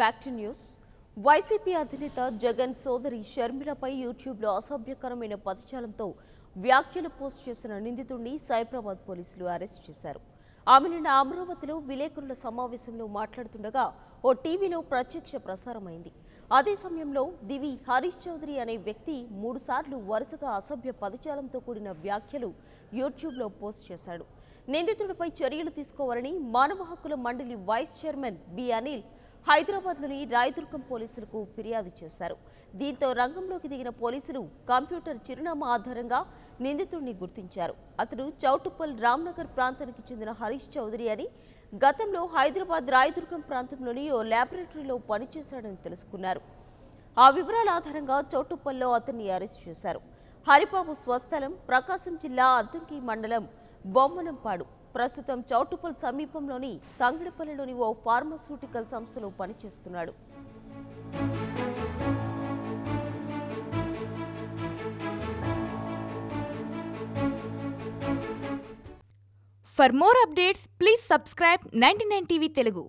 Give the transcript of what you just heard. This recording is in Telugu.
Back to news. వైసీపీ అధినేత జగన్ సోదరి షర్మిలపై యూట్యూబ్లో అసభ్యకరమైన పదజాలంతో వ్యాఖ్యలు పోస్ట్ చేసిన నిందితుడిని సైబరాబాద్ పోలీసులు అరెస్ట్ చేశారు. ఆమె నిన్న అమరావతిలో విలేకరుల సమావేశంలో మాట్లాడుతుండగా ఓ టీవీలో ప్రత్యక్ష ప్రసారమైంది. అదే సమయంలో దివి హరీష్ చౌదరి అనే వ్యక్తి 3 సార్లు వరుసగా అసభ్య పదజాలంతో కూడిన వ్యాఖ్యలు యూట్యూబ్లో పోస్ట్ చేశాడు. నిందితుడిపై చర్యలు తీసుకోవాలని మానవ హక్కుల మండలి వైస్ చైర్మన్ బి అనిల్ హైదరాబాద్లోని రాయదుర్గం పోలీసులకు ఫిర్యాదు చేశారు. దీంతో రంగంలోకి దిగిన పోలీసులు కంప్యూటర్ చిరునామా ఆధారంగా నిందితుడిని గుర్తించారు. అతడు చౌటుప్పల్ రామ్నగర్ ప్రాంతానికి చెందిన హరీష్ చౌదరి అని, గతంలో హైదరాబాద్ రాయదుర్గం ప్రాంతంలోని ఓ ల్యాబొరేటరీలో పనిచేశాడని తెలుసుకున్నారు. ఆ వివరాల ఆధారంగా చౌటుప్పల్లో అతన్ని అరెస్ట్ చేశారు. హరిబాబు స్వస్థలం ప్రకాశం జిల్లా అద్దంకి మండలం బొమ్మనంపాడు. ప్రస్తుతం చౌటుప్పల్ సమీపంలోని తంగిడిపల్లిలోని ఓ ఫార్మాస్యూటికల్ సంస్థలో పనిచేస్తున్నాడు. For more updates, please subscribe 99 TV Telugu.